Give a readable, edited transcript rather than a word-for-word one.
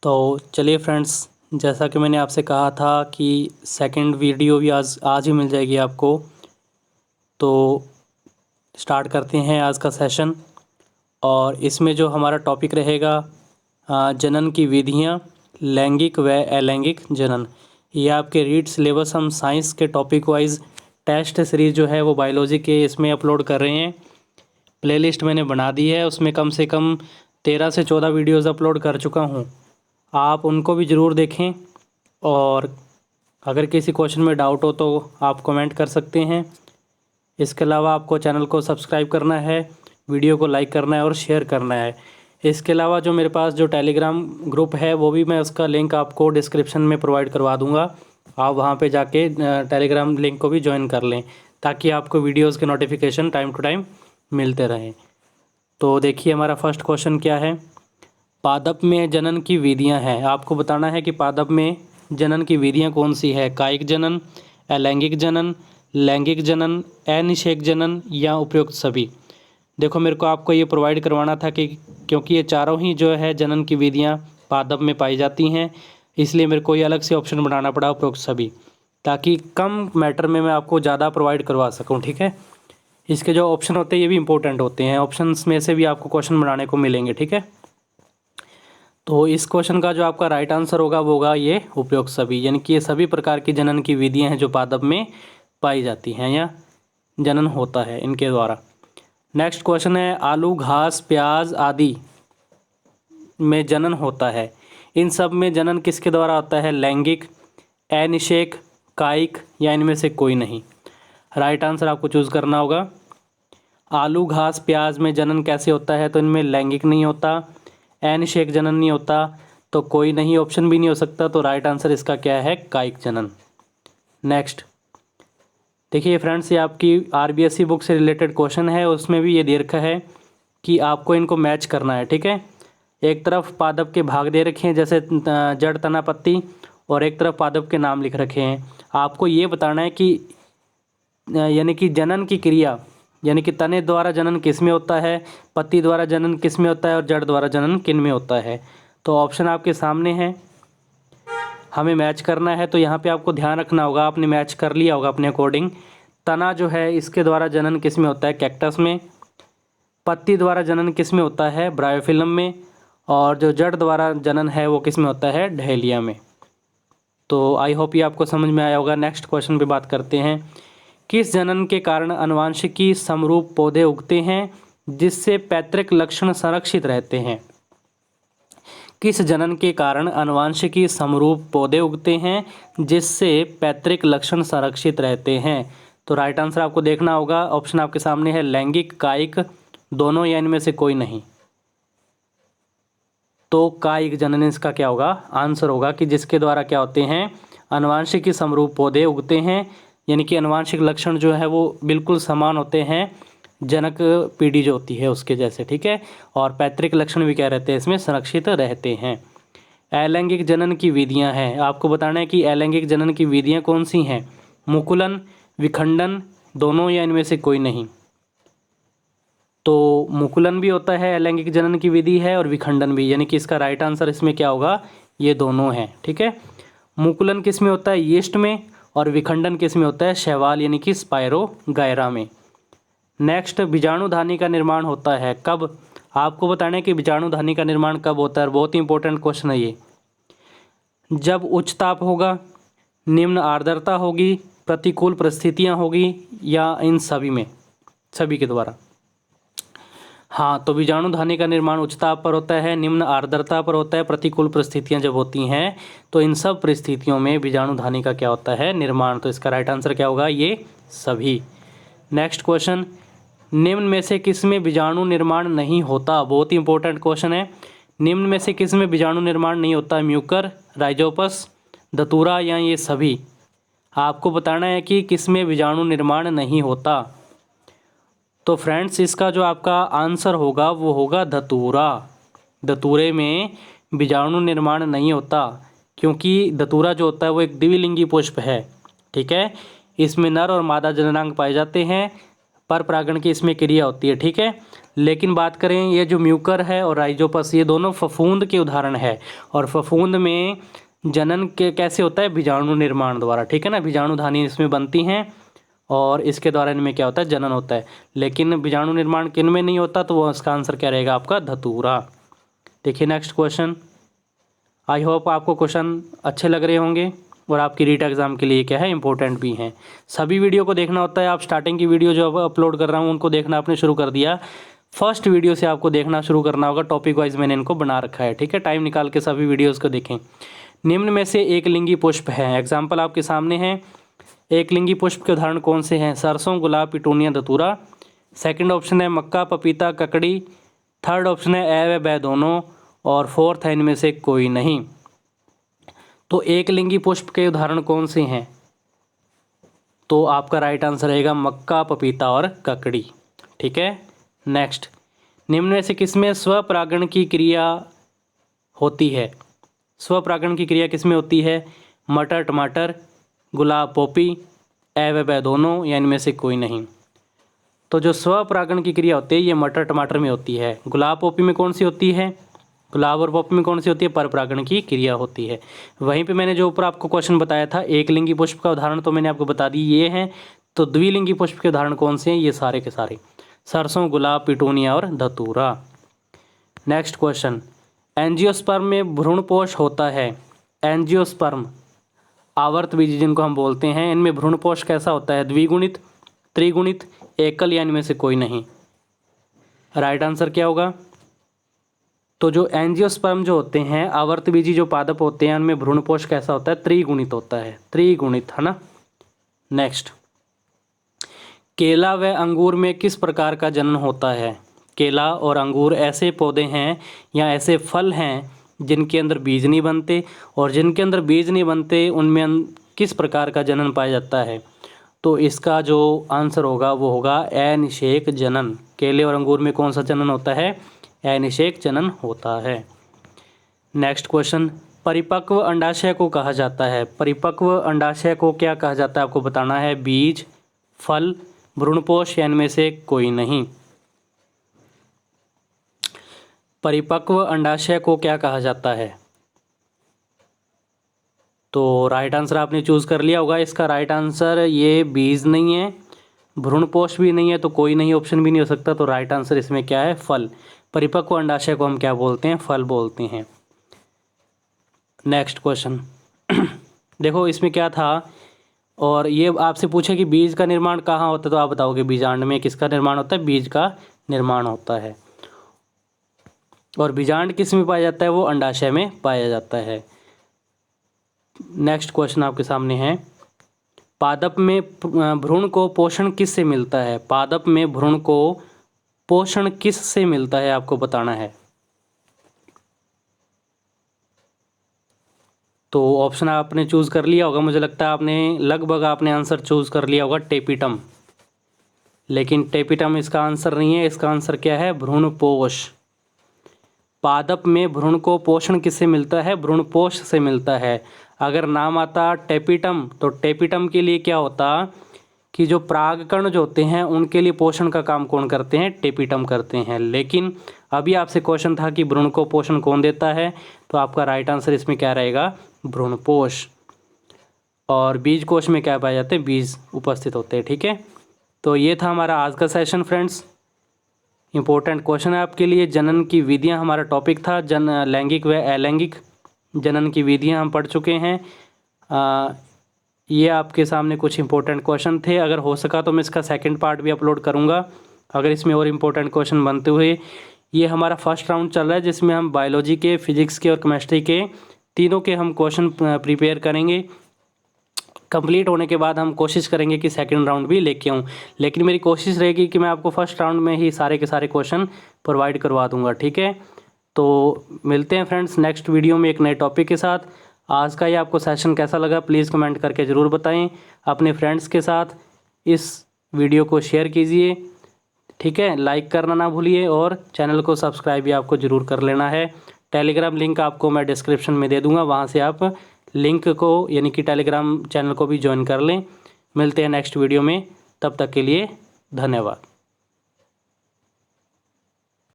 तो चलिए फ्रेंड्स, जैसा कि मैंने आपसे कहा था कि सेकंड वीडियो भी आज आज ही मिल जाएगी आपको। तो स्टार्ट करते हैं आज का सेशन। और इसमें जो हमारा टॉपिक रहेगा जनन की विधियाँ, लैंगिक व अलैंगिक जनन। ये आपके रीड सिलेबस हम साइंस के टॉपिक वाइज टेस्ट सीरीज़ जो है वो बायोलॉजी के इसमें अपलोड कर रहे हैं। प्लेलिस्ट मैंने बना दी है, उसमें कम से कम 13 से 14 वीडियोज़ अपलोड कर चुका हूँ। आप उनको भी ज़रूर देखें। और अगर किसी क्वेश्चन में डाउट हो तो आप कमेंट कर सकते हैं। इसके अलावा आपको चैनल को सब्सक्राइब करना है, वीडियो को लाइक करना है और शेयर करना है। इसके अलावा जो मेरे पास जो टेलीग्राम ग्रुप है वो भी मैं उसका लिंक आपको डिस्क्रिप्शन में प्रोवाइड करवा दूंगा। आप वहां पे जाके टेलीग्राम लिंक को भी ज्वाइन कर लें ताकि आपको वीडियोस के नोटिफिकेशन टाइम टू टाइम मिलते रहें। तो देखिए हमारा फर्स्ट क्वेश्चन क्या है। पादप में जनन की विधियां हैं। आपको बताना है कि पादप में जनन की विधियां कौन सी है। कायिक जनन, अलैंगिक जनन, लैंगिक जनन, अनिषेक जनन या उपयुक्त सभी। देखो मेरे को आपको ये प्रोवाइड करवाना था कि क्योंकि ये चारों ही जो है जनन की विधियां पादप में पाई जाती हैं, इसलिए मेरे को ये अलग से ऑप्शन बनाना पड़ा उपयुक्त सभी, ताकि कम मैटर में मैं आपको ज़्यादा प्रोवाइड करवा सकूँ। ठीक है, इसके जो ऑप्शन होते हैं ये भी इंपॉर्टेंट होते हैं, ऑप्शंस में से भी आपको क्वेश्चन बनाने को मिलेंगे। ठीक है, तो इस क्वेश्चन का जो आपका राइट आंसर होगा वो होगा ये उपयुक्त सभी, यानी कि ये सभी प्रकार की जनन की विधियां हैं जो पादप में पाई जाती हैं या जनन होता है इनके द्वारा। नेक्स्ट क्वेश्चन है, आलू, घास, प्याज आदि में जनन होता है। इन सब में जनन किसके द्वारा होता है। लैंगिक, अनिषेक, कायिक या इनमें से कोई नहीं। राइट आंसर आपको चूज़ करना होगा। आलू, घास, प्याज में जनन कैसे होता है, तो इनमें लैंगिक नहीं होता, अनिषेक जनन नहीं होता, तो कोई नहीं ऑप्शन भी नहीं हो सकता। तो राइट आंसर इसका क्या है, कायिक जनन। नेक्स्ट देखिए फ्रेंड्स, ये आपकी आरबीएससी बुक से रिलेटेड क्वेश्चन है, उसमें भी ये दे रखा है कि आपको इनको मैच करना है। ठीक है, एक तरफ पादप के भाग दे रखे हैं जैसे जड़, तना, पत्ती, और एक तरफ पादप के नाम लिख रखे हैं। आपको ये बताना है कि यानी कि जनन की क्रिया, यानी कि तने द्वारा जनन किस में होता है, पत्ती द्वारा जनन किस में होता है और जड़ द्वारा जनन किन में होता है। तो ऑप्शन आपके सामने है, हमें मैच करना है। तो यहाँ पे आपको ध्यान रखना होगा, आपने मैच कर लिया होगा अपने अकॉर्डिंग। तना जो है इसके द्वारा जनन किस में होता है, कैक्टस में। पत्ती द्वारा जनन किस में होता है, ब्रायोफिलम में। और जो जड़ द्वारा जनन है वो किस में होता है, डहेलिया में। तो आई होप ये आपको समझ में आया होगा। नेक्स्ट क्वेश्चन पे बात करते हैं। किस जनन के कारण आनुवंशिकी समरूप पौधे उगते हैं जिससे पैतृक लक्षण संरक्षित रहते हैं। किस जनन के कारण आनुवंशिकी समरूप पौधे उगते हैं जिससे पैतृक लक्षण संरक्षित रहते हैं। तो राइट आंसर आपको देखना होगा, ऑप्शन आपके सामने है, लैंगिक, कायिक, दोनों या इनमें से कोई नहीं। तो कायिक जनन इसका क्या होगा, आंसर होगा कि जिसके द्वारा क्या होते हैं, आनुवंशिकी समरूप पौधे उगते हैं, यानी कि आनुवंशिक लक्षण जो है वो बिल्कुल समान होते हैं जनक पीढ़ी जो होती है उसके जैसे। ठीक है, और पैतृक लक्षण भी क्या रहते हैं इसमें, संरक्षित रहते हैं। अलैंगिक जनन की विधियां हैं। आपको बताना है कि अलैंगिक जनन की विधियां कौन सी हैं। मुकुलन, विखंडन, दोनों या इनमें से कोई नहीं। तो मुकुलन भी होता है, अलैंगिक जनन की विधि है, और विखंडन भी, यानी कि इसका राइट आंसर इसमें क्या होगा, ये दोनों हैं। ठीक है, मुकुलन किस में होता है, यीस्ट में, और विखंडन किस में होता है, शैवाल यानी कि स्पायरोगायरा में। नेक्स्ट, बीजाणुधानी का निर्माण होता है कब। आपको बताना है कि बीजाणुधानी का निर्माण कब होता है, बहुत ही इंपॉर्टेंट क्वेश्चन है ये। जब उच्च ताप होगा, निम्न आर्द्रता होगी, प्रतिकूल परिस्थितियां होगी, या इन सभी में, सभी के द्वारा। हाँ, तो बीजाणुधानी का निर्माण उच्च ताप पर होता है, निम्न आर्द्रता पर होता है, प्रतिकूल परिस्थितियां जब होती हैं तो इन सब परिस्थितियों में बीजाणुधानी का क्या होता है, निर्माण। तो इसका राइट आंसर क्या होगा, ये सभी। नेक्स्ट क्वेश्चन, निम्न में से किस में बीजाणु निर्माण नहीं होता। बहुत ही इंपॉर्टेंट क्वेश्चन है। निम्न में से किस में बीजाणु निर्माण नहीं होता, म्यूकर, राइजोपस, धतूरा या ये सभी। आपको बताना है कि किस में बीजाणु निर्माण नहीं होता। तो फ्रेंड्स इसका जो आपका आंसर होगा वो होगा धतूरा। धतूरे में बीजाणु निर्माण नहीं होता क्योंकि धतूरा जो होता है वो एक द्विलिंगी पुष्प है। ठीक है, इसमें नर और मादा जननांग पाए जाते हैं, पर परागण की इसमें क्रिया होती है। ठीक है, लेकिन बात करें ये जो म्यूकर है और राइजोपस, ये दोनों फफूंद के उदाहरण है। और फफूंद में जनन के कैसे होता है, बीजाणु निर्माण द्वारा, ठीक है ना, बीजाणुधानी इसमें बनती हैं और इसके द्वारा इनमें क्या होता है, जनन होता है। लेकिन बीजाणु निर्माण किन में नहीं होता, तो वो इसका आंसर क्या रहेगा आपका, धतूरा। देखिए नेक्स्ट क्वेश्चन। आई होप आपको क्वेश्चन अच्छे लग रहे होंगे और आपकी रीट एग्ज़ाम के लिए क्या है, इंपॉर्टेंट भी हैं। सभी वीडियो को देखना होता है, आप स्टार्टिंग की वीडियो जो अपलोड कर रहा हूँ उनको देखना आपने शुरू कर दिया, फर्स्ट वीडियो से आपको देखना शुरू करना होगा। टॉपिक वाइज मैंने इनको बना रखा है, ठीक है। टाइम निकाल के सभी वीडियोज़ को देखें। निम्न में से एक लिंगी पुष्प है, एग्जाम्पल आपके सामने है। एक लिंगी पुष्प के उदाहरण कौन से हैं, सरसों, गुलाब, पिटूनिया, धतूरा। सेकंड ऑप्शन है मक्का, पपीता, ककड़ी। थर्ड ऑप्शन है ए व ब दोनों। और फोर्थ है इनमें से कोई नहीं। तो एक लिंगी पुष्प के उदाहरण कौन से हैं, तो आपका राइट आंसर रहेगा मक्का, पपीता और ककड़ी, ठीक है। नेक्स्ट, निम्न में से किसमें स्वपरागण की क्रिया होती है। स्वपरागण की क्रिया किसमें होती है, मटर, टमाटर, गुलाब, पोपी, ए व ब दोनों, या इनमें से कोई नहीं। तो जो स्वपरागण की क्रिया होती है ये मटर, टमाटर में होती है। गुलाब, पोपी में कौन सी होती है, गुलाब और पोपी में कौन सी होती है, परपरागण की क्रिया होती है। वहीं पे मैंने जो ऊपर आपको क्वेश्चन बताया था, एक लिंगी पुष्प का उदाहरण तो मैंने आपको बता दी ये हैं। तो द्विलिंगी पुष्प के उदाहरण कौन से हैं, ये सारे के सारे, सरसों, गुलाब, पिटूनिया और धतूरा। नेक्स्ट क्वेश्चन, एंजियोस्पर्म में भ्रूणपोष होता है। एंजियोस्पर्म, आवर्त बीज जिनको हम बोलते हैं, इनमें भ्रूणपोष कैसा होता है, द्विगुणित, त्रिगुणित, एकल, या इनमें से कोई नहीं। राइट आंसर क्या होगा, तो जो एंजियोस्पर्म जो होते हैं, आवर्तबीजी जो पादप होते हैं, उनमें भ्रूणपोष कैसा होता है, त्रिगुणित होता है, त्रिगुणित, है ना। नेक्स्ट, केला व अंगूर में किस प्रकार का जनन होता है। केला और अंगूर ऐसे पौधे हैं या ऐसे फल हैं जिनके अंदर बीज नहीं बनते, और जिनके अंदर बीज नहीं बनते उनमें किस प्रकार का जनन पाया जाता है। तो इसका जो आंसर होगा वो होगा अनिषेक जनन। केले और अंगूर में कौन सा जनन होता है, अनिषेक जनन होता है। नेक्स्ट क्वेश्चन, परिपक्व अंडाशय को कहा जाता है। परिपक्व अंडाशय को क्या कहा जाता है आपको बताना है, बीज, फल, भ्रूणपोष, या इनमें से कोई नहीं। परिपक्व अंडाशय को क्या कहा जाता है, तो राइट आंसर आपने चूज़ कर लिया होगा। इसका राइट आंसर ये बीज नहीं है, भ्रूणपोष भी नहीं है, तो कोई नहीं ऑप्शन भी नहीं हो सकता। तो राइट आंसर इसमें क्या है, फल। परिपक्व अंडाशय को हम क्या बोलते हैं, फल बोलते हैं। नेक्स्ट क्वेश्चन देखो इसमें क्या था, और ये आपसे पूछे कि बीज का निर्माण कहाँ होता है, तो आप बताओगे बीजांड में किसका निर्माण होता है, बीज का निर्माण होता है। और बीजांड किस में पाया जाता है, वो अंडाशय में पाया जाता है। नेक्स्ट क्वेश्चन आपके सामने है, पादप में भ्रूण को पोषण किस से मिलता है। पादप में भ्रूण को पोषण किस से मिलता है आपको बताना है। तो ऑप्शन आपने चूज़ कर लिया होगा, मुझे लगता है आपने लगभग आपने आंसर चूज़ कर लिया होगा, टेपिटम। लेकिन टेपिटम इसका आंसर नहीं है, इसका आंसर क्या है, भ्रूणपोष। पादप में भ्रूण को पोषण किससे मिलता है, भ्रूणपोष से मिलता है। अगर नाम आता टेपिटम, तो टेपिटम के लिए क्या होता कि जो परागकण जो होते हैं उनके लिए पोषण का काम कौन करते हैं, टेपिटम करते हैं। लेकिन अभी आपसे क्वेश्चन था कि भ्रूण को पोषण कौन देता है, तो आपका राइट आंसर इसमें क्या रहेगा, भ्रूणपोष। और बीज कोश में क्या पाए जाते हैं, बीज उपस्थित होते हैं, ठीक है। तो ये था हमारा आज का सेशन फ्रेंड्स। इम्पोर्टेंट क्वेश्चन है आपके लिए। जनन की विधियां हमारा टॉपिक था, लैंगिक व अलैंगिक जनन की विधियां हम पढ़ चुके हैं। ये आपके सामने कुछ इंपॉर्टेंट क्वेश्चन थे। अगर हो सका तो मैं इसका सेकंड पार्ट भी अपलोड करूँगा, अगर इसमें और इम्पोर्टेंट क्वेश्चन बनते हुए। ये हमारा फर्स्ट राउंड चल रहा है जिसमें हम बायोलॉजी के, फिजिक्स के और केमिस्ट्री के तीनों के हम क्वेश्चन प्रिपेयर करेंगे। कंप्लीट होने के बाद हम कोशिश करेंगे कि सेकंड राउंड भी लेके आऊँ, लेकिन मेरी कोशिश रहेगी कि मैं आपको फर्स्ट राउंड में ही सारे के सारे क्वेश्चन प्रोवाइड करवा दूँगा, ठीक है। तो मिलते हैं फ्रेंड्स नेक्स्ट वीडियो में एक नए टॉपिक के साथ। आज का ये आपको सेशन कैसा लगा प्लीज़ कमेंट करके ज़रूर बताएं। अपने फ्रेंड्स के साथ इस वीडियो को शेयर कीजिए, ठीक है। लाइक करना ना भूलिए और चैनल को सब्सक्राइब भी आपको ज़रूर कर लेना है। टेलीग्राम लिंक आपको मैं डिस्क्रिप्शन में दे दूँगा, वहाँ से आप लिंक को यानी कि टेलीग्राम चैनल को भी ज्वाइन कर लें। मिलते हैं नेक्स्ट वीडियो में, तब तक के लिए धन्यवाद।